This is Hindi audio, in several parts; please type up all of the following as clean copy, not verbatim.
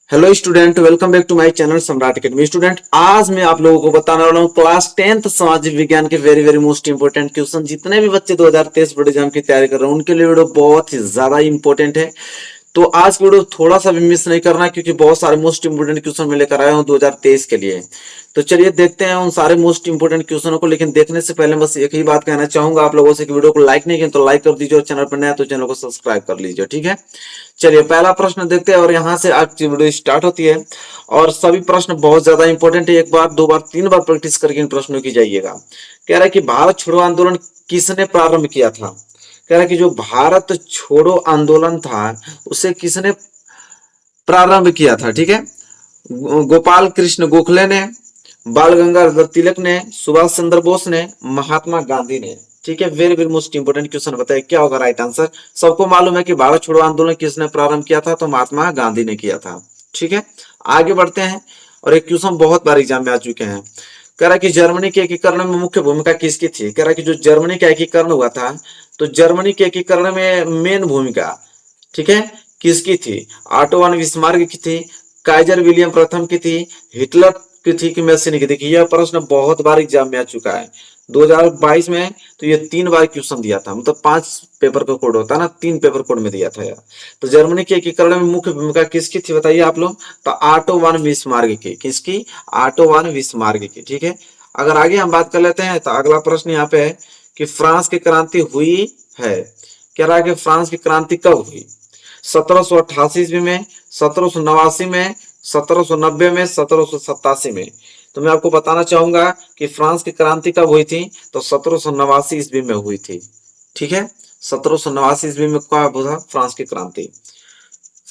Hello student, welcome back to my channel Samrat academy. Student, आज मैं आप लोगों को बताने वाला हूँ क्लास 10th सामाजिक विज्ञान के वेरी मोस्ट इंपोर्टेंट क्वेश्चन। जितने भी बच्चे 2023 बोर्ड एग्जाम की तैयारी कर रहे हैं उनके लिए वीडियो बहुत ही ज्यादा इंपॉर्टेंट है। तो आज की वीडियो थोड़ा सा भी मिस नहीं करना, क्योंकि बहुत सारे मोस्ट इंपोर्टेंट क्वेश्चन मैं लेकर आया हूँ 2023 के लिए। तो चलिए देखते हैं उन सारे मोस्ट इंपोर्टेंट क्वेश्चनों को। लेकिन देखने से पहले बस एक ही बात कहना चाहूंगा आप लोगों से कि वीडियो को लाइक नहीं किया तो लाइक कर दीजिए, और चैनल पर नया तो चैनल को सब्सक्राइब कर लीजिए, ठीक है। चलिए पहला प्रश्न देखते हैं और यहाँ से आज की वीडियो स्टार्ट होती है। और सभी प्रश्न बहुत ज्यादा इंपॉर्टेंट है, एक बार दो बार तीन बार प्रैक्टिस करके इन प्रश्नों की जाइएगा। कह रहा है कि भारत छोड़ो आंदोलन किसने प्रारंभ किया था। कह रहा है कि जो भारत छोड़ो आंदोलन था उसे किसने प्रारंभ किया था, ठीक है। गोपाल कृष्ण गोखले ने, बाल गंगाधर तिलक ने, सुभाष चंद्र बोस ने, महात्मा गांधी ने, ठीक है। वेरी मोस्ट इंपोर्टेंट क्वेश्चन बताइए क्या होगा राइट आंसर। सबको मालूम है कि भारत छोड़ो आंदोलन किसने प्रारंभ किया था, तो महात्मा गांधी ने किया था, ठीक है। आगे बढ़ते हैं। और एक क्वेश्चन बहुत बार एग्जाम में आ चुके हैं। कह रहा है कि जर्मनी के एकीकरण में मुख्य भूमिका किसकी थी। कह रहा है कि जो जर्मनी का एकीकरण हुआ था, तो जर्मनी के एकीकरण में मेन भूमिका, ठीक है, किसकी थी। ऑटो वन बिस्मार्क की थी, काइजर विलियम प्रथम की थी, हिटलर की थी, कि मैसिनी की थी। यह प्रश्न बहुत बार एग्जाम में आ चुका है 2022 में। तो ये 3 बार क्वेश्चन दिया था, मतलब 5 पेपर का कोड होता है ना, 3 पेपर कोड में दिया था यार। तो जर्मनी के एकीकरण में मुख्य भूमिका किसकी थी बताइए आप लोग। तो ऑटो वन बिस्मार्क की। किसकी? ऑटो वन बिस्मार्क की, ठीक है। अगर आगे हम बात कर लेते हैं तो अगला प्रश्न यहाँ पे है कि फ्रांस की क्रांति हुई है। कह रहा है कि फ्रांस की क्रांति कब हुई। 1788 ईस्वी में, 1789 में, 1790 में, 1787 में। तो मैं आपको बताना चाहूंगा कि फ्रांस की क्रांति कब हुई थी, तो 1789 ईस्वी में हुई थी, ठीक है। 1789 ईस्वी में कब हुआ फ्रांस की क्रांति।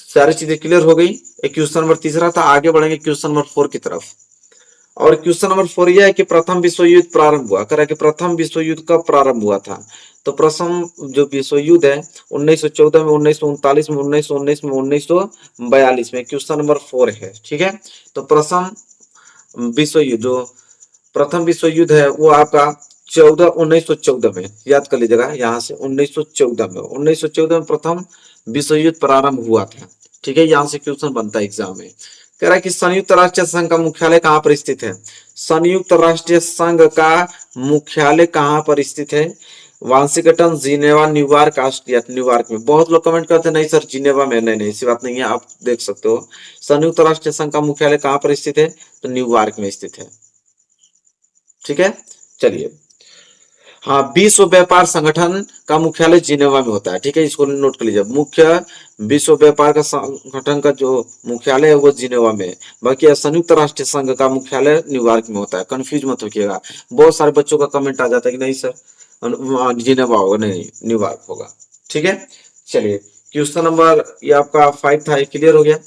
सारी चीजें क्लियर हो गई। एक क्वेश्चन नंबर तीसरा था। आगे बढ़ेंगे क्वेश्चन नंबर 4 की तरफ। और क्वेश्चन नंबर 4 यह है कि प्रथम विश्व युद्ध प्रारंभ हुआ। कह रहा है कि प्रथम विश्व युद्ध कब प्रारंभ हुआ था। तो प्रथम जो विश्व युद्ध है 1914 में, 1939 में, 1919 में, 1942 में। क्वेश्चन नंबर 4 है, ठीक है। तो प्रथम विश्व युद्ध, जो प्रथम विश्व युद्ध है वो आपका 1914 में, याद कर लीजिएगा यहाँ से। 1914 में प्रथम विश्व युद्ध प्रारंभ हुआ था, ठीक है। यहाँ से क्वेश्चन बनता है एग्जाम में। कह रहा है कि संयुक्त राष्ट्र संघ का मुख्यालय कहाँ पर स्थित है। संयुक्त राष्ट्र संघ का मुख्यालय कहाँ पर स्थित है। Washington, Geneva, New York, Austria. New York में। बहुत लोग कमेंट करते हैं नहीं सर जिनेवा में। नहीं, ऐसी बात नहीं है, आप देख सकते हो। संयुक्त राष्ट्र संघ का मुख्यालय कहाँ पर स्थित है, तो न्यूयॉर्क में स्थित है, ठीक है। चलिए, हाँ, विश्व व्यापार संगठन का मुख्यालय जिनेवा में होता है, ठीक है। इसको नोट कर लीजिए। मुख्य विश्व व्यापार का संगठन का जो मुख्यालय है वो जिनेवा में। बाकी संयुक्त राष्ट्र संघ का मुख्यालय न्यूयॉर्क में होता है। कंफ्यूज मत होइएगा। बहुत सारे बच्चों का कमेंट आ जाता है कि नहीं सर जिनेवा होगा, नहीं न्यूयॉर्क होगा, ठीक है। चलिए, क्वेश्चन नंबर ये आपका 5 था, ये क्लियर हो गया।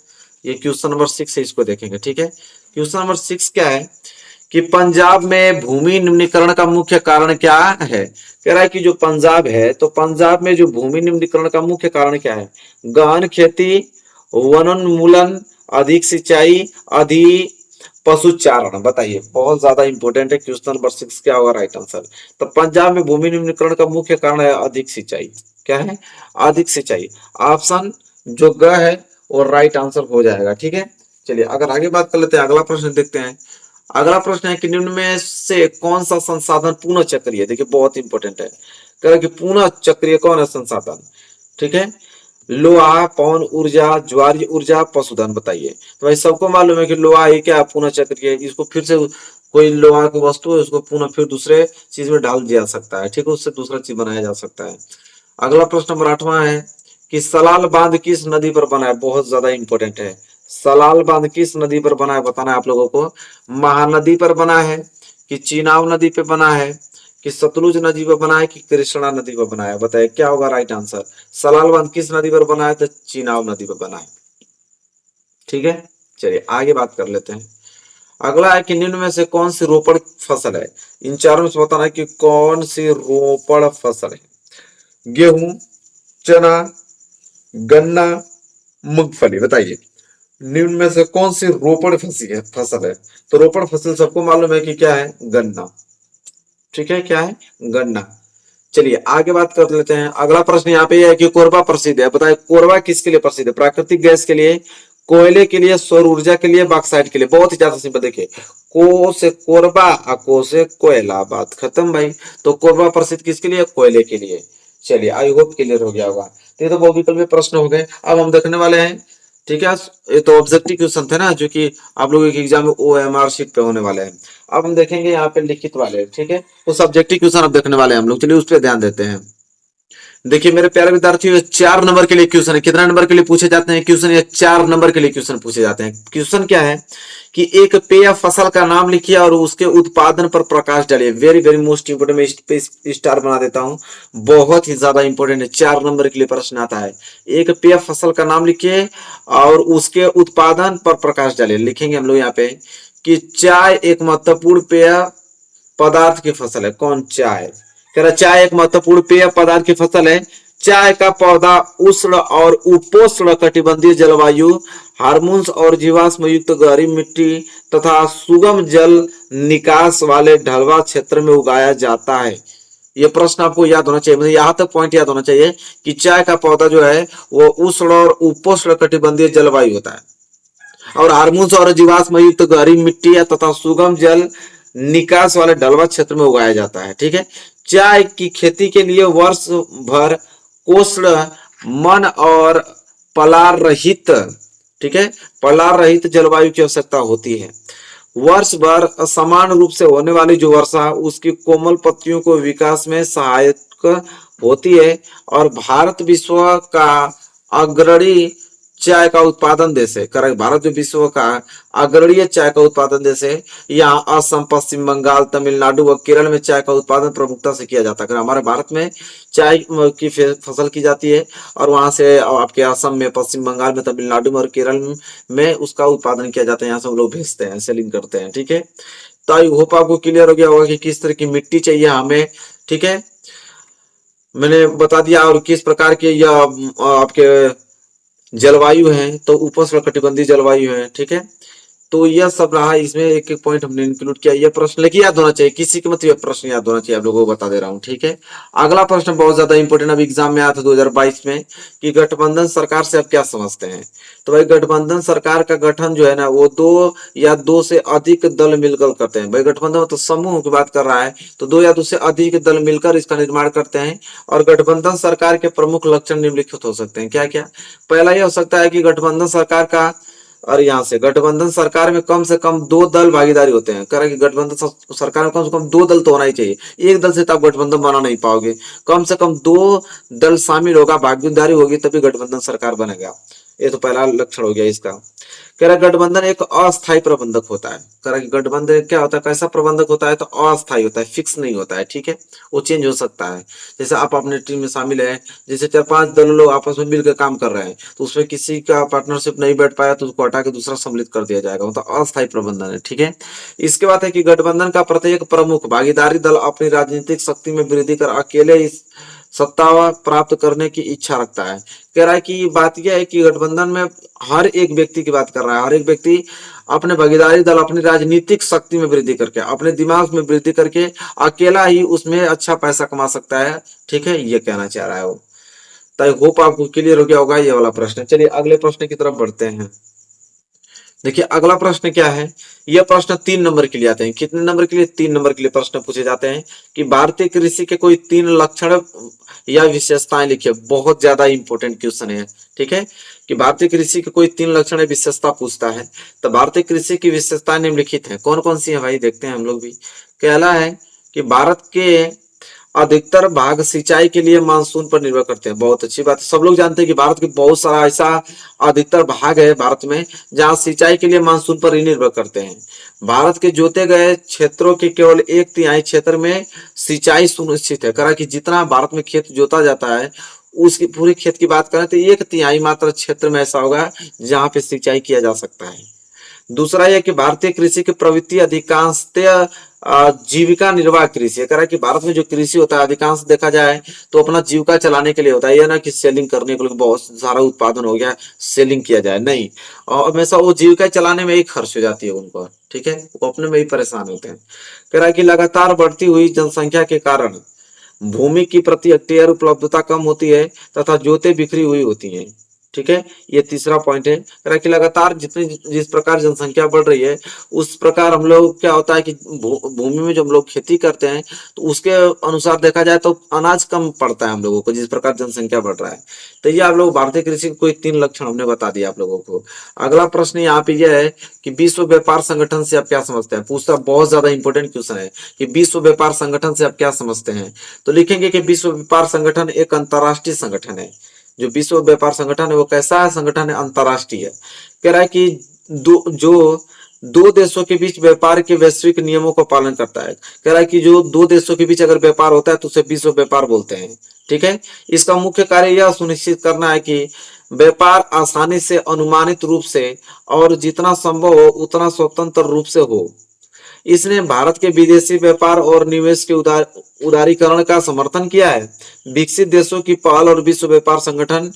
ये क्वेश्चन नंबर 6 है, इसको देखेंगे, ठीक है। क्वेश्चन नंबर 6 क्या है कि पंजाब में भूमि निम्नीकरण का मुख्य कारण क्या है। कह रहा है कि जो पंजाब है, तो पंजाब में जो भूमि निम्नीकरण का मुख्य कारण क्या है। गहन खेती, वनोन्मूलन, अधिक सिंचाई, अधिक पशुचारण। बताइए, बहुत ज्यादा इंपॉर्टेंट है। क्वेश्चन नंबर 6 क्या होगा राइट आंसर। तो पंजाब में भूमि निम्नीकरण का मुख्य कारण है अधिक सिंचाई। क्या है? अधिक सिंचाई। ऑप्शन जो ग है वो राइट आंसर हो जाएगा, ठीक है। चलिए अगर आगे बात कर लेते हैं, अगला प्रश्न देखते हैं। अगला प्रश्न है कि निम्न में से कौन सा संसाधन पुनः चक्रीय। देखिए बहुत इंपॉर्टेंट है। कह रहा कि पुनः चक्रीय कौन है संसाधन, ठीक है। लोहा, पवन ऊर्जा, ज्वारीय ऊर्जा, पशुधन। बताइए। तो भाई सबको मालूम है कि लोहा ही क्या पुनः चक्रीय है। इसको फिर से कोई लोहा की वस्तु है उसको पुनः फिर दूसरे चीज में डाल दिया सकता है, ठीक है। उससे दूसरा चीज बनाया जा सकता है। अगला प्रश्न नंबर 8वां है कि सलाल बांध किस नदी पर बना है। बहुत ज्यादा इंपॉर्टेंट है। सलाल बांध किस नदी पर बना है बताना है आप लोगों को। महानदी पर बना है, कि चीनाब नदी पे बना है, कि सतलुज नदी पर बना है, कि कृष्णा नदी पर बना है। बताइए क्या होगा राइट आंसर। सलाल बांध किस नदी पर बना है, तो चीनाब नदी पर बना है, ठीक है। चलिए आगे बात कर लेते हैं। अगला है कि निम्न में से कौन सी रोपड़ फसल है। इन चारों में से बताना है कि कौन सी रोपड़ फसल है। गेहूं, चना, गन्ना, मूंगफली। बताइए निम्न में से कौन सी रोपड़ फसल है। तो रोपड़ फसल सबको मालूम है कि क्या है, गन्ना, ठीक है। क्या है, गन्ना। चलिए आगे बात कर लेते हैं। अगला प्रश्न यहाँ पे है कि कोरबा प्रसिद्ध है। बताइए कोरबा किसके लिए प्रसिद्ध है। प्राकृतिक गैस के लिए कोयले के लिए, सौर ऊर्जा के लिए, बॉक्साइट के लिए। बहुत ही ज्यादा सिंपल, देखिए को से कोरबा और को से कोयला, बात खत्म भाई। तो कोरबा प्रसिद्ध किसके लिए? कोयले के लिए। चलिए, आई होप क्लियर हो गया होगा। तो ये तो बहुविकल्पीय प्रश्न हो गए। अब हम देखने वाले हैं, ठीक है, ये तो ऑब्जेक्टिव क्वेश्चन थे ना, जो कि आप लोगों के एग्जाम में OMR शीट पे होने वाले हैं। अब हम देखेंगे यहाँ पे लिखित वाले, ठीक है, वो सब्जेक्टिव क्वेश्चन अब देखने वाले हैं हम लोग। चलिए उस पर ध्यान देते हैं। देखिए मेरे प्यारे विद्यार्थियों, 4 नंबर के लिए क्वेश्चन है। कितना नंबर के लिए पूछे जाते हैं क्वेश्चन? ये 4 नंबर के लिए क्वेश्चन पूछे जाते हैं। क्वेश्चन क्या है कि एक पेय फसल का नाम लिखिए और उसके उत्पादन पर प्रकाश डालिए। वेरी वेरी मोस्ट इंपोर्टेंट, मैं इस पे स्टार बना देता हूं, बहुत ही ज्यादा इंपोर्टेंट है। 4 नंबर के लिए प्रश्न आता है। एक पेय फसल का नाम लिखिए और उसके उत्पादन पर प्रकाश डालिए। लिखेंगे हम लोग यहाँ पे कि चाय एक महत्वपूर्ण पेय पदार्थ की फसल है। कौन? चाय। कह रहा चाय एक महत्वपूर्ण पेय पदार्थ की फसल है। चाय का पौधा उष्ण और उपोष्ण कटिबंधीय जलवायु, हार्मोन्स और जीवाश्म युक्त गहरी मिट्टी तथा सुगम जल निकास वाले ढलवा क्षेत्र में उगाया जाता है। ये प्रश्न आपको याद होना चाहिए, मतलब यहाँ तक पॉइंट याद होना चाहिए कि चाय का पौधा जो है वो उष्ण और उपोष्ण कटिबंधीय जलवायु होता है, और हार्मोन्स और जीवाश्म युक्त गहरी मिट्टी तथा सुगम जल निकास वाले ढलवा क्षेत्र में उगाया जाता है। ठीक है, चाय की खेती के लिए वर्ष भर कोष्ण मन और पलार रहित, ठीक है, पलार रहित जलवायु की आवश्यकता होती है। वर्ष भर समान रूप से होने वाली जो वर्षा उसकी कोमल पत्तियों को विकास में सहायक होती है, और भारत विश्व का अग्रणी चाय का उत्पादन देश है। करेक्ट, भारत जो विश्व का अग्रणी चाय का उत्पादन देश है। यहाँ असम, पश्चिम बंगाल, तमिलनाडु व केरल में चाय का उत्पादन प्रमुखता से किया जाता है। हमारे भारत में चाय की फसल की जाती है, और वहां से आपके असम में, पश्चिम बंगाल में, तमिलनाडु में और केरल में उसका उत्पादन किया जाता है। यहाँ से हम लोग भेजते हैं, सेलिंग करते हैं। ठीक है, तो आई होप आपको क्लियर हो गया होगा कि किस तरह की मिट्टी चाहिए हमें। ठीक है, मैंने बता दिया, और किस प्रकार के यह आपके जलवायु है, तो उपोष्ण कटिबंधीय जलवायु है। ठीक है, तो यह सब रहा, इसमें एक एक पॉइंट हमने इंक्लूड किया। यह प्रश्न लेकिन याद होना चाहिए, किसी की मत यह प्रश्न याद होना चाहिए, आप लोगों को बता दे रहा हूं। ठीक है, अगला प्रश्न बहुत ज्यादा इंपॉर्टेंट, अब एग्जाम में आया था 2022 में, कि गठबंधन सरकार से आप क्या समझते हैं? तो भाई गठबंधन सरकार का गठन जो है ना, वो दो या दो से अधिक दल मिलकर करते हैं। भाई गठबंधन तो समूह की बात कर रहा है, तो दो या दो से अधिक दल मिलकर इसका निर्माण करते हैं। और गठबंधन सरकार के प्रमुख लक्षण निम्नलिखित हो सकते हैं। क्या क्या? पहला यह हो सकता है कि गठबंधन सरकार का, और यहाँ से गठबंधन सरकार में कम से कम 2 दल भागीदारी होते हैं। कह रहा है कि गठबंधन सरकार में कम से कम 2 दल तो होना ही चाहिए, एक दल से तो आप गठबंधन बना नहीं पाओगे। कम से कम 2 दल शामिल होगा, भागीदारी होगी, तभी गठबंधन सरकार बनेगा। ये तो पहला लक्षण हो गया इसका। कह रहा गठबंधन एक अस्थायी प्रबंधक होता है। कह रहा कि गठबंधन क्या होता है, कैसा प्रबंधक होता है? तो अस्थायी होता है, फिक्स नहीं होता है। ठीक है, वो चेंज हो सकता है। जैसे आप अपने टीम में शामिल है, जैसे 4-5 दल लोग आपस में मिलकर काम कर रहे हैं, तो उसमें किसी का पार्टनरशिप नहीं बैठ पाया तो उसको हटा के दूसरा सम्मिलित कर दिया जाएगा, मतलब अस्थायी प्रबंधन है। ठीक है, इसके बाद है कि गठबंधन का प्रत्येक प्रमुख भागीदारी दल अपनी राजनीतिक शक्ति में वृद्धि कर अकेले इस सत्ता प्राप्त करने की इच्छा रखता है। कह रहा है कि बात यह है कि गठबंधन में हर एक व्यक्ति की बात कर रहा है, हर एक व्यक्ति अपने भागीदारी दल अपनी राजनीतिक शक्ति में वृद्धि करके, अपने दिमाग में वृद्धि करके अकेला ही उसमें अच्छा पैसा कमा सकता है। ठीक है, ये कहना चाह रहा है वो। तो आई होप आपको क्लियर हो गया होगा ये वाला प्रश्न। चलिए अगले प्रश्न की तरफ बढ़ते हैं। देखिए अगला प्रश्न क्या है, यह प्रश्न 3 नंबर के लिए आते हैं। कितने नंबर के लिए? 3 नंबर के लिए प्रश्न पूछे जाते हैं कि भारतीय कृषि के कोई 3 लक्षण या विशेषताएं लिखिए। बहुत ज्यादा इंपॉर्टेंट क्वेश्चन है। ठीक है, कि भारतीय कृषि के कोई 3 लक्षण या विशेषता पूछता है, तो भारतीय कृषि की विशेषताएं निम्नलिखित है। कौन कौन सी है भाई, देखते हैं हम लोग भी। कहला है कि भारत के अधिकतर भाग सिंचाई के लिए मानसून पर निर्भर करते हैं। बहुत अच्छी बात है, सब लोग जानते हैं कि भारत के बहुत सारा ऐसा अधिकतर भाग है भारत में जहां सिंचाई के लिए मानसून पर ही निर्भर करते हैं। भारत के जोते गए क्षेत्रों के केवल 1/3 क्षेत्र में सिंचाई सुनिश्चित है। करा कि जितना भारत में खेत जोता जाता है, उसकी पूरी खेत की बात करें तो 1/3 मात्र क्षेत्र में ऐसा होगा जहां पे सिंचाई किया जा सकता है। दूसरा यह कि भारतीय कृषि की प्रवृत्ति अधिकांशतः जीविका निर्वाह कृषि है। कह रहा है कि भारत में जो कृषि होता है अधिकांश देखा जाए तो अपना जीविका चलाने के लिए होता है। यह ना कि सेलिंग करने के लिए बहुत सारा उत्पादन हो गया सेलिंग किया जाए, नहीं, और हमेशा वो जीविका चलाने में ही खर्च हो जाती है उनको। ठीक है, वो अपने में ही परेशान होते हैं। कह रहा है कि लगातार बढ़ती हुई जनसंख्या के कारण भूमि की प्रति हेक्टेयर उपलब्धता कम होती है तथा जोतें बिखरी हुई होती हैं। ठीक है, ये तीसरा पॉइंट है। कह रहा है कि लगातार जितनी जिस प्रकार जनसंख्या बढ़ रही है उस प्रकार हम लोग क्या होता है कि भूमि में जो हम लोग खेती करते हैं तो उसके अनुसार देखा जाए तो अनाज कम पड़ता है हम लोगों को, जिस प्रकार जनसंख्या बढ़ रहा है। तो ये आप लोग भारतीय कृषि के कोई 3 लक्षण हमने बता दिया आप लोगों को। अगला प्रश्न यहाँ पे यह है कि विश्व व्यापार संगठन से आप क्या समझते हैं, पूछता बहुत ज्यादा इंपॉर्टेंट क्वेश्चन है कि विश्व व्यापार संगठन से आप क्या समझते हैं। तो लिखेंगे कि विश्व व्यापार संगठन एक अंतरराष्ट्रीय संगठन है। जो विश्व व्यापार संगठन है वो कैसा है संगठन है, अंतरराष्ट्रीय है। कह रहा है कि दो देशों के बीच व्यापार के वैश्विक नियमों का पालन करता है। कह रहा है कि जो दो देशों के बीच अगर व्यापार होता है तो उसे विश्व व्यापार बोलते हैं। ठीक है, इसका मुख्य कार्य यह सुनिश्चित करना है कि व्यापार आसानी से, अनुमानित रूप से और जितना संभव हो उतना स्वतंत्र रूप से हो। इसने भारत के विदेशी व्यापार और निवेश के उदारीकरण का समर्थन किया है। विकसित देशों की पहल और विश्व व्यापार संगठन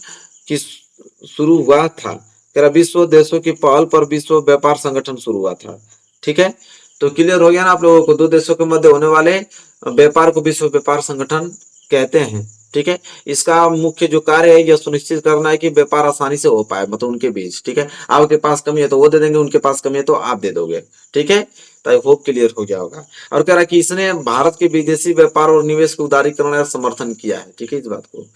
की शुरू हुआ था। विश्व देशों की पहल पर विश्व व्यापार संगठन शुरू हुआ था। ठीक है, तो क्लियर हो गया ना आप लोगों को, दो देशों के मध्य होने वाले व्यापार को विश्व व्यापार संगठन कहते हैं। ठीक है, इसका मुख्य जो कार्य है यह सुनिश्चित करना है कि व्यापार आसानी से हो पाए, मतलब उनके बीच। ठीक है, आपके पास कमी है तो वो दे देंगे, उनके पास कमी है तो आप दे दोगे। ठीक है, तो आई होप क्लियर हो गया होगा। और कह रहा है कि इसने भारत के विदेशी व्यापार और निवेश के उदारीकरण का समर्थन किया है। ठीक है, इस बात को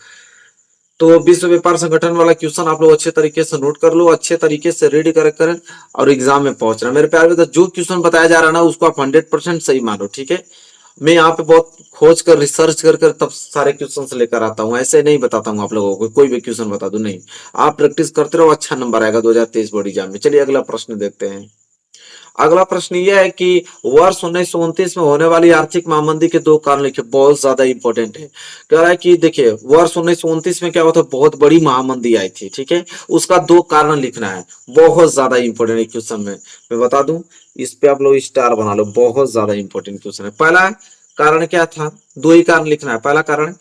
तो विश्व व्यापार संगठन वाला क्वेश्चन आप लोग अच्छे तरीके से नोट कर लो, अच्छे तरीके से रीड करें और एग्जाम में पहुंच रहा है। मेरे प्यारे मित्र, जो क्वेश्चन बताया जा रहा है ना उसको आप 100% सही मानो। ठीक है, मैं यहाँ पे बहुत खोज कर रिसर्च कर तब सारे क्वेश्चन लेकर आता हूँ, ऐसे नहीं बताता हूँ आप लोगों को कोई भी क्वेश्चन बता दूं, नहीं। आप प्रैक्टिस करते रहो, अच्छा नंबर आएगा 2023 बोर्ड एग्जाम में। चलिए अगला प्रश्न देखते हैं। अगला प्रश्न यह है कि वर्ष 1929 में होने वाली आर्थिक महामंदी के 2 कारण लिखे, बहुत ज्यादा इंपॉर्टेंट है। कह रहा है कि देखिए वर्ष 1929 में क्या हुआ था, बहुत बड़ी महामंदी आई थी। ठीक है, उसका 2 कारण लिखना है, बहुत ज्यादा इंपॉर्टेंट है क्वेश्चन में। मैं बता दूं, इस पे आप लोग स्टार बना लो, बहुत ज्यादा इंपॉर्टेंट क्वेश्चन है। पहला कारण क्या था, 2 ही कारण लिखना है। पहला कारण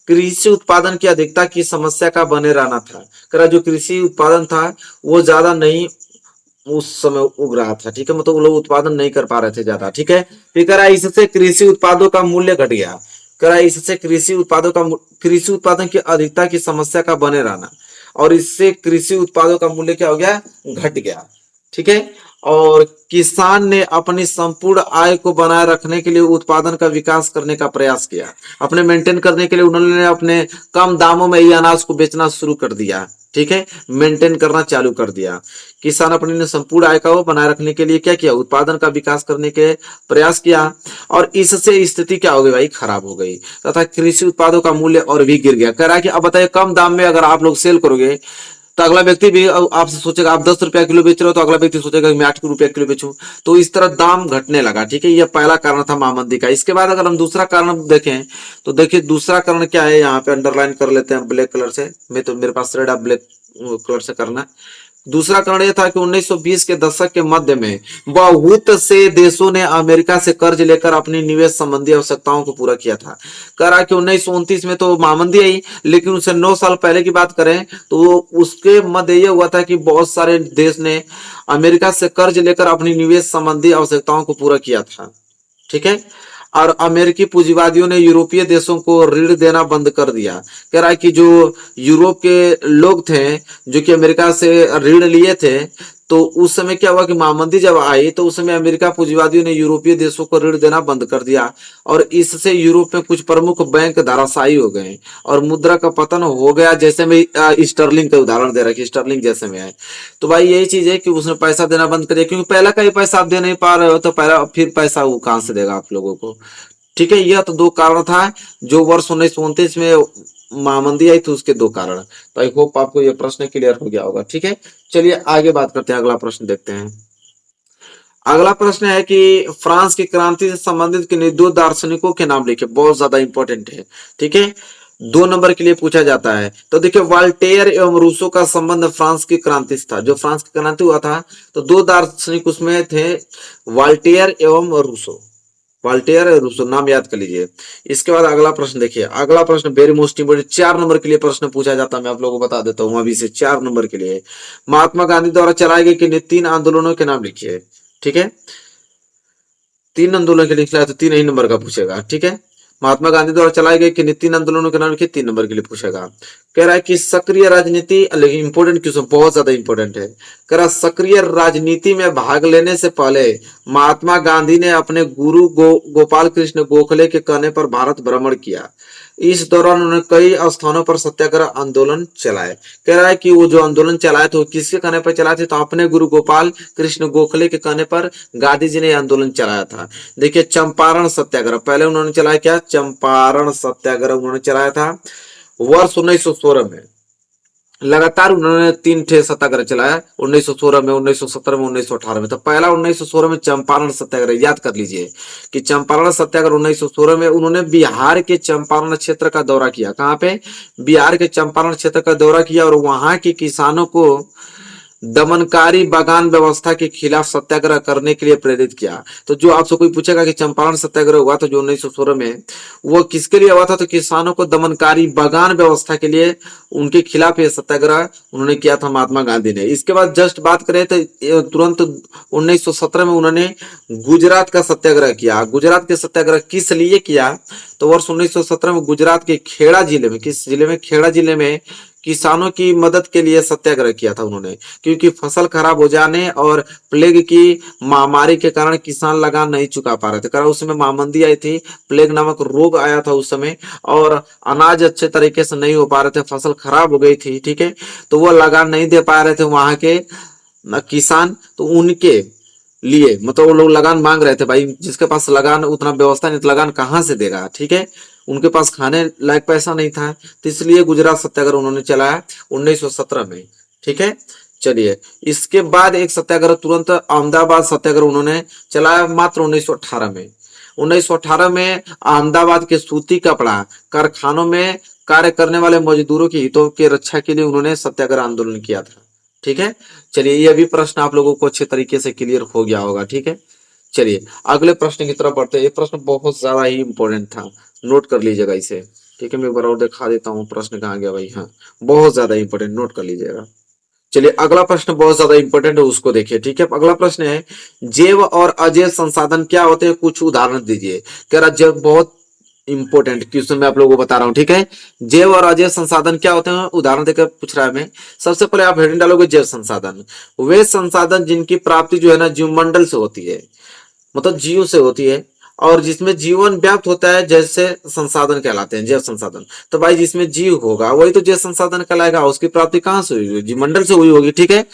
कृषि उत्पादन की अधिकता की समस्या का बने रहना था। कह रहा जो कृषि उत्पादन था वो ज्यादा नहीं उस समय उग रहा था। ठीक है, मतलब वो लोग उत्पादन नहीं कर पा रहे थे ज्यादा। ठीक है, फिर कह रहा है इससे कृषि उत्पादों का मूल्य घट गया। कह रहा है इससे कृषि उत्पादन की अधिकता की समस्या का बने रहना, और इससे कृषि उत्पादों का मूल्य क्या हो गया, घट गया। ठीक है, और किसान ने अपनी संपूर्ण आय को बनाए रखने के लिए उत्पादन का विकास करने का प्रयास किया। अपने मेंटेन करने के लिए उन्होंने अपने कम दामों में ही अनाज को बेचना शुरू कर दिया। ठीक है, मेंटेन करना चालू कर दिया। किसान अपने संपूर्ण आय को बनाए रखने के लिए क्या किया, उत्पादन का विकास करने के प्रयास किया, और इससे स्थिति क्या हो गई भाई, खराब हो गई, तथा कृषि उत्पादों का मूल्य और भी गिर गया। कह रहा है कि अब बताइए कम दाम में अगर आप लोग सेल करोगे तो अगला व्यक्ति भी आपसे सोचेगा, आप 10 रुपया किलो बेच रहे हो तो अगला व्यक्ति सोचेगा कि मैं 8 रुपया किलो बेचूं। तो इस तरह दाम घटने लगा। ठीक है, यह पहला कारण था महामंदी का। इसके बाद अगर हम दूसरा कारण देखें तो देखिए दूसरा कारण क्या है, यहाँ पे अंडरलाइन कर लेते हैं ब्लैक कलर से। मैं तो मेरे पास रेड, आप ब्लैक कलर से करना। दूसरा कारण यह था कि 1920 के दशक के मध्य में बहुत से देशों ने अमेरिका से कर्ज लेकर अपनी निवेश संबंधी आवश्यकताओं को पूरा किया था। कह रहा कि 1929 में तो महामंदी आई, लेकिन उससे 9 साल पहले की बात करें तो उसके मध्य यह हुआ था कि बहुत सारे देश ने अमेरिका से कर्ज लेकर अपनी निवेश संबंधी आवश्यकताओं को पूरा किया था। ठीक है, और अमेरिकी पूंजीवादियों ने यूरोपीय देशों को ऋण देना बंद कर दिया। कह रहा है कि जो यूरोप के लोग थे जो कि अमेरिका से ऋण लिए थे, तो उस समय क्या हुआ कि महामंदी जब आई तो उस समय अमेरिका पूंजीवादियों ने यूरोपीय देशों को ऋण देना बंद कर दिया, और इससे यूरोप में कुछ प्रमुख बैंक धराशायी हो गए और मुद्रा का पतन हो गया। जैसे में स्टर्लिंग का उदाहरण दे रहा है कि स्टर्लिंग जैसे में है। तो भाई यही चीज है कि उसने पैसा देना बंद कर दिया, क्योंकि पहला का ही पैसा आप दे नहीं पा रहे हो तो पहला फिर पैसा वो कहां से देगा आप लोगों को। ठीक है, यह तो 2 कारण था जो वर्ष 1929 में महामंदी आई थी, उसके 2 कारण। तो आई होप आपको यह प्रश्न क्लियर हो गया होगा। ठीक है, चलिए आगे बात करते हैं, अगला प्रश्न देखते हैं। अगला प्रश्न है कि फ्रांस की क्रांति से संबंधित किन्हीं 2 दार्शनिकों के नाम लिखे, बहुत ज्यादा इंपॉर्टेंट है। ठीक है, 2 नंबर के लिए पूछा जाता है। तो देखिए वाल्टेयर एवं रूसो का संबंध फ्रांस की क्रांति से था। जो फ्रांस की क्रांति हुआ था तो 2 दार्शनिक उसमें थे, वाल्टेयर एवं रूसो। वाल्टेयर और रूसो नाम याद कर लीजिए। इसके बाद अगला प्रश्न देखिए, अगला प्रश्न वेरी मोस्ट इंपोर्टेंट, 4 नंबर के लिए प्रश्न पूछा जाता है। मैं आप लोगों को बता देता हूँ अभी से, 4 नंबर के लिए महात्मा गांधी द्वारा चलाए गए किन्हीं 3 आंदोलनों के नाम लिखिए। ठीक है, 3 आंदोलन के लिखना है तो 3 ही नंबर का पूछेगा। ठीक है, महात्मा गांधी द्वारा चलाए गए किन 3 आंदोलनों के नाम लिखिए, 3 नंबर के लिए पूछेगा। कह रहा है कि सक्रिय राजनीति, इंपोर्टेंट क्वेश्चन, बहुत ज्यादा इंपोर्टेंट है। कह रहा सक्रिय राजनीति में भाग लेने से पहले महात्मा गांधी ने अपने गुरु गोपाल कृष्ण गोखले के कहने पर भारत भ्रमण किया। इस दौरान उन्होंने कई स्थानों पर सत्याग्रह आंदोलन चलाए। कह रहा है कि वो जो आंदोलन चलाए थे वो किसके कहने पर चलाए थे, तो अपने गुरु गोपाल कृष्ण गोखले के कहने पर गांधी जी ने आंदोलन चलाया था। देखिए चंपारण सत्याग्रह पहले उन्होंने चलाया, क्या चंपारण सत्याग्रह उन्होंने चलाया था वर्ष 1916 में। लगातार उन्होंने 3 ठे सत्याग्रह चलाया, 1916 में, 1917 में, 1918 में। तो पहला 1916 में चंपारण सत्याग्रह, याद कर लीजिए कि चंपारण सत्याग्रह 1916 में उन्होंने बिहार के चंपारण क्षेत्र का दौरा किया। कहां पे, बिहार के चंपारण क्षेत्र का दौरा किया और वहां के किसानों को दमनकारी बागान व्यवस्था के खिलाफ सत्याग्रह करने के लिए प्रेरित किया। तो जो आपसे कोई पूछेगा कि चंपारण सत्याग्रह हुआ था जो 1916 में, वो किसके लिए हुआ था, तो किसानों को दमनकारी बागान व्यवस्था के लिए उनके खिलाफ ये सत्याग्रह उन्होंने किया था महात्मा गांधी ने। इसके बाद जस्ट बात करें तो तुरंत 1917 में उन्होंने गुजरात का सत्याग्रह किया। गुजरात के सत्याग्रह किस लिए किया, तो वर्ष 1917 में गुजरात के खेड़ा जिले में, किस जिले में, खेड़ा जिले में किसानों की मदद के लिए सत्याग्रह किया था उन्होंने, क्योंकि फसल खराब हो जाने और प्लेग की महामारी के कारण किसान लगान नहीं चुका पा रहे थे। कारण उस समय महामंदी आई थी, प्लेग नामक रोग आया था उस समय, और अनाज अच्छे तरीके से नहीं हो पा रहे थे, फसल खराब हो गई थी, ठीक है। तो वो लगान नहीं दे पा रहे थे वहां के किसान, तो उनके लिए मतलब वो लोग लगान मांग रहे थे, भाई जिसके पास लगान उतना व्यवस्था नहीं तो लगान कहाँ से देगा, ठीक है। उनके पास खाने लायक पैसा नहीं था, तो इसलिए गुजरात सत्याग्रह उन्होंने चलाया 1917 में, ठीक है। चलिए इसके बाद एक सत्याग्रह तुरंत अहमदाबाद सत्याग्रह उन्होंने चलाया मात्र 1918 में। 1918 में अहमदाबाद के सूती कपड़ा कारखानों में कार्य करने वाले मजदूरों के हितों की रक्षा के लिए उन्होंने सत्याग्रह आंदोलन किया था, ठीक है। चलिए ये भी प्रश्न आप लोगों को अच्छे तरीके से क्लियर हो गया होगा, ठीक है। चलिए अगले प्रश्न की तरफ बढ़ते हैं। ये प्रश्न बहुत ज्यादा ही इंपॉर्टेंट था, नोट कर लीजिएगा इसे, ठीक है। मैं एक बार और दिखा देता हूँ प्रश्न कहाँ गया भाई, हाँ बहुत ज्यादा इंपॉर्टेंट, नोट कर लीजिएगा। चलिए अगला प्रश्न बहुत ज्यादा इंपॉर्टेंट है, उसको देखिए, ठीक है। अगला प्रश्न है जैव और अजैव संसाधन क्या होते हैं, कुछ उदाहरण दीजिए। कह रहा जैव, बहुत इंपॉर्टेंट क्वेश्चन मैं आप लोगों को बता रहा हूं, ठीक है। जैव और अजैव संसाधन क्या होते हैं, उदाहरण देकर पूछ रहा है मैं। सबसे पहले आप हेडिंग डालोगे जैव संसाधन, वे संसाधन जिनकी प्राप्ति जो है ना जीवमंडल से होती है, मतलब जीव से होती है, और जिसमें जीवन व्याप्त होता है, जैसे संसाधन कहलाते हैं जैव संसाधन। तो भाई जिसमें जीव होगा वही तो जैव संसाधन कहलाएगा, उसकी प्राप्ति कहां से हुई होगी, जीवमंडल से हुई होगी, ठीक है।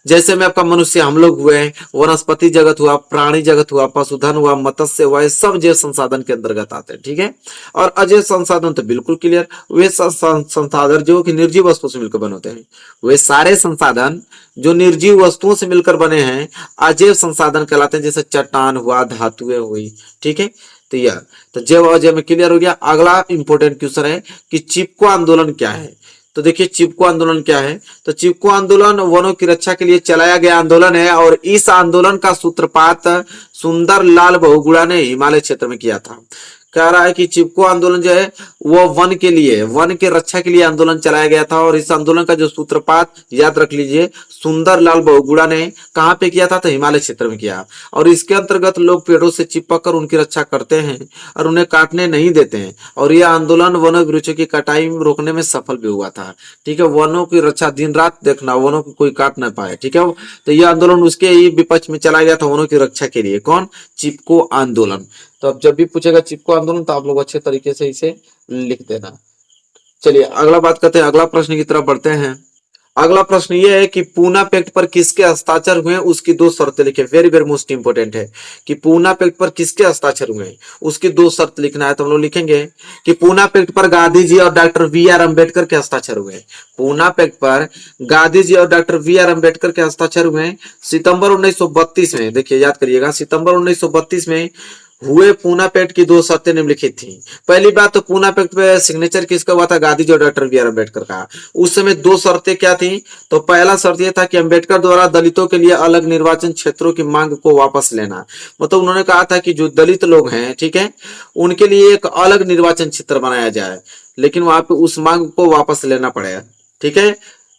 जैसे में आपका मनुष्य, हम लोग हुए, वनस्पति जगत हुआ, प्राणी जगत हुआ, पशुधन हुआ, मत्स्य हुआ, ये सब जैव संसाधन के अंतर्गत आते हैं, ठीक है। और अजैव संसाधन तो बिल्कुल क्लियर, वे संसाधन जो कि निर्जीव वस्तुओं से मिलकर बने होते हैं, वे सारे संसाधन जो निर्जीव वस्तुओं से मिलकर बने हैं अजैव संसाधन कहलाते हैं, जैसे चट्टान हुआ, धातुएं हुई, ठीक है। तो यह तो जैव अजैव में क्लियर हो गया। अगला इंपॉर्टेंट क्वेश्चन है कि चिपको आंदोलन क्या है। तो देखिए चिपको आंदोलन क्या है, तो चिपको आंदोलन वनों की रक्षा के लिए चलाया गया आंदोलन है, और इस आंदोलन का सूत्रपात सुंदर लाल बहुगुणा ने हिमालय क्षेत्र में किया था। कह रहा है कि चिपको आंदोलन जो है वो वन के लिए, वन के रक्षा के लिए आंदोलन चलाया गया था, और इस आंदोलन का जो सूत्रपात याद रख लीजिए सुंदर लाल बहुगुणा ने कहां पे किया था, तो हिमालय क्षेत्र में किया। और इसके अंतर्गत लोग पेड़ों से चिपक कर उनकी रक्षा करते हैं और उन्हें काटने नहीं देते हैं, और यह आंदोलन वनों वृक्षों की कटाई रोकने में सफल भी हुआ था, ठीक है। वनों की रक्षा दिन रात देखना, वनों को कोई काट ना पाए, ठीक है। तो यह आंदोलन उसके ही विपक्ष में चलाया गया था, वनों की रक्षा के लिए। कौन, चिपको आंदोलन। तो अब जब भी पूछेगा चिपको आंदोलन तो आप लोग अच्छे तरीके से इसे लिख देना। चलिए अगला बात करते हैं, अगला प्रश्न की तरफ बढ़ते हैं। अगला प्रश्न ये है कि पूना पैक्ट पर किसके हस्ताक्षर हुए, उसकी 2 शर्तें लिखे। वेरी वेरी मोस्ट इंपोर्टेंट है कि पूना पैक्ट पर किसके हस्ताक्षर हुए, उसकी 2 शर्त लिखना है। तो हम लोग लिखेंगे कि पूना पैक्ट पर गांधी जी और डॉक्टर वी.आर. अम्बेडकर के हस्ताक्षर हुए। पूना पैक्ट पर गांधी जी और डॉक्टर वी.आर. अम्बेडकर के हस्ताक्षर हुए सितंबर 1932 में। देखिए याद करिएगा, सितंबर 1932 में हुए। पूना पैक्ट की 2 शर्तें निम्नलिखित थी। पहली बात तो पूना पैक्ट पे सिग्नेचर किसका हुआ था, गांधी जी और डॉक्टर बी आर अम्बेडकर का। उस समय 2 शर्तें क्या थी, तो पहला शर्त यह था कि अम्बेडकर द्वारा दलितों के लिए अलग निर्वाचन क्षेत्रों की मांग को वापस लेना। मतलब उन्होंने कहा था कि जो दलित लोग हैं, ठीक है, उनके लिए एक अलग निर्वाचन क्षेत्र बनाया जाए, लेकिन वहां पे उस मांग को वापस लेना पड़ेगा, ठीक है।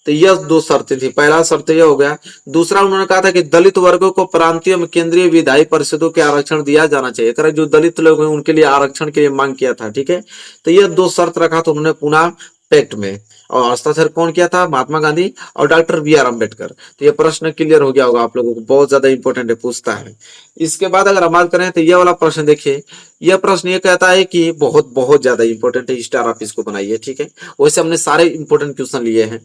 तो तो यह दो शर्तें थी। पहला शर्त यह हो गया। दूसरा उन्होंने कहा था कि दलित वर्गों को प्रांतीय एवं केंद्रीय विधायी परिषदों के आरक्षण दिया जाना चाहिए। कह रहा जो दलित लोग हैं उनके लिए आरक्षण के लिए मांग किया था, ठीक है। तो यह दो शर्त रखा तो उन्होंने पुनः पैक्ट में, और हस्ताक्षर कौन किया था? महात्मा गांधी और डॉक्टर बी आर अम्बेडकर। तो ये प्रश्न क्लियर हो गया होगा आप लोगों को, बहुत ज्यादा इंपॉर्टेंट है, पूछता है। इसके बाद अगर हम बात करें तो ये वाला प्रश्न देखिए। यह प्रश्न ये कहता है कि बहुत बहुत ज्यादा इंपॉर्टेंट है, स्टार आप इसको बनाइए, ठीक है। वैसे हमने सारे इंपॉर्टेंट क्वेश्चन लिए हैं।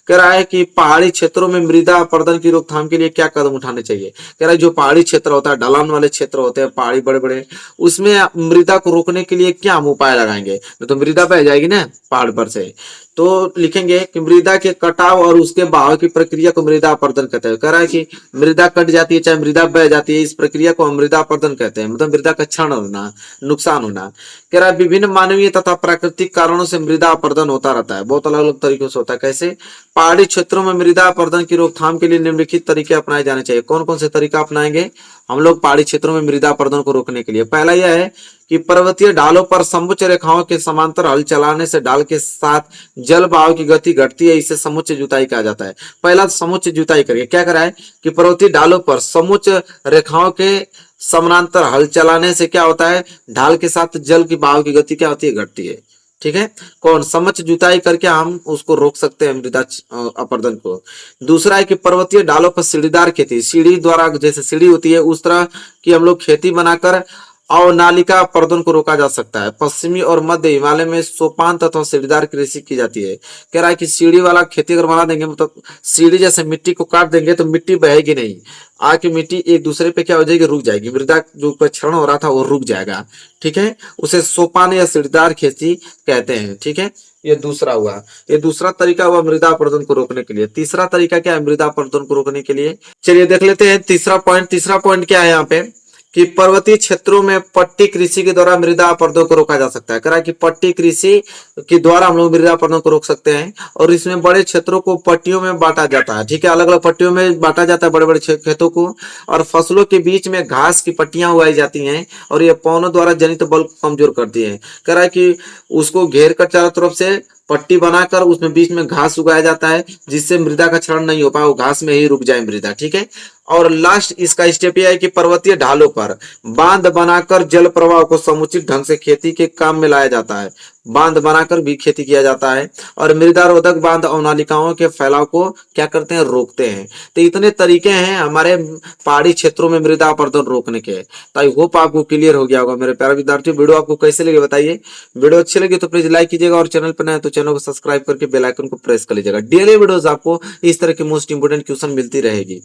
कह रहा है कि पहाड़ी क्षेत्रों में मृदा अपरदन की रोकथाम के लिए क्या कदम उठाने चाहिए। कह रहा है जो पहाड़ी क्षेत्र होता है, ढलान वाले क्षेत्र होते हैं, पहाड़ी बड़े बड़े, उसमें मृदा को रोकने के लिए क्या हम उपाय लगाएंगे। नहीं तो मृदा बह जाएगी ना पहाड़ पर से। तो लिखेंगे कि मृदा के कटाव और उसके बहाव की प्रक्रिया को मृदा अपरदन कहते हैं। कह रहा है कि मृदा कट जाती है चाहे मृदा बह जाती है, इस प्रक्रिया को हम मृदा अपरदन कहते हैं, मतलब मृदा का क्षरण होना, नुकसान होना। कह रहा है विभिन्न मानवीय तथा प्राकृतिक कारणों से मृदा अपरदन होता रहता है, बहुत अलग अलग तरीकों से होता है। कैसे? पहाड़ी क्षेत्रों में मृदा अपरदन की रोकथाम के लिए निम्नलिखित तरीके अपनाए जाने चाहिए। कौन कौन से तरीका अपनाएंगे हम लोग पहाड़ी क्षेत्रों में मृदा अपरदन को रोकने के लिए? पहला यह है कि पर्वतीय ढालों पर समुच्च रेखाओं के समांतर हल चलाने से ढाल के साथ जल बहाव की गति घटती है, इसे समुच्च जुताई कहा जाता है। पहला समुच्च जुताई करिए। क्या करा है कि पर्वतीय ढालों पर समुच्च रेखाओं के समानांतर हल चलाने से क्या होता है? ढाल के साथ जल की बहाव की गति क्या होती है? घटती है, ठीक है। कौन? समुच्च जुताई करके हम उसको रोक सकते हैं, मृदा अपरदन को। दूसरा है कि पर्वतीय ढालों पर सीढ़ीदार खेती, सीढ़ी द्वारा, जैसे सीढ़ी होती है उस तरह की हम लोग खेती बनाकर अवनालिका अपरदन को रोका जा सकता है। पश्चिमी और मध्य हिमालय में सोपान तथा सीढ़ीदार कृषि की जाती है। कह रहा है कि सीढ़ी वाला खेती अगर बना देंगे, मतलब सीढ़ी जैसे मिट्टी को काट देंगे तो मिट्टी बहेगी नहीं, आके मिट्टी एक दूसरे पे क्या हो जाएगी? रुक जाएगी, मृदा जो क्षरण हो रहा था वो रुक जाएगा, ठीक है। उसे सोपान या सीढ़ीदार खेती कहते हैं, ठीक है। ये दूसरा हुआ, ये दूसरा तरीका हुआ मृदा अपरदन को रोकने के लिए। तीसरा तरीका क्या है मृदा अपरदन को रोकने के लिए? चलिए देख लेते हैं तीसरा पॉइंट। तीसरा पॉइंट क्या है यहाँ पे कि पर्वतीय क्षेत्रों में पट्टी कृषि के द्वारा मृदा अपरदन को रोका जा सकता है। कह रहा है कि पट्टी कृषि के द्वारा हम लोग मृदा अपरदन को रोक सकते हैं, और इसमें बड़े क्षेत्रों को पट्टियों में बांटा जाता है, ठीक है। अलग अलग पट्टियों में बांटा जाता है बड़े बड़े खेतों को, और फसलों के बीच में घास की पट्टियां उगाई जाती हैं, और ये पौनों द्वारा जनित बल को कमजोर करती है। कह रहा है कि उसको घेर कर चारों तरफ से पट्टी बनाकर उसमें बीच में घास उगाया जाता है, जिससे मृदा का क्षरण नहीं हो पाए, वो घास में ही रुक जाए मृदा, ठीक है। और लास्ट इसका स्टेप यह है कि पर्वतीय ढालों पर बांध बनाकर जल प्रवाह को समुचित ढंग से खेती के काम में लाया जाता है। बांध बनाकर भी खेती किया जाता है, और मृदा रोधक बांध अवनालिकाओं के फैलाव को क्या करते हैं? रोकते हैं। तो इतने तरीके हैं हमारे पहाड़ी क्षेत्रों में मृदा अपरदन रोकने के। तो आई होप आपको क्लियर हो गया होगा मेरे प्यारे विद्यार्थी। वीडियो आपको कैसे लगे बताइए। वीडियो अच्छी लगी तो प्लीज लाइक कीजिएगा, और चैनल पर नए तो चैनल को सब्सक्राइब करके बेल आइकन को प्रेस कर लीजिएगा। डेली वीडियोस आपको इस तरह की मोस्ट इंपोर्टेंट क्वेश्चन मिलती रहेगी।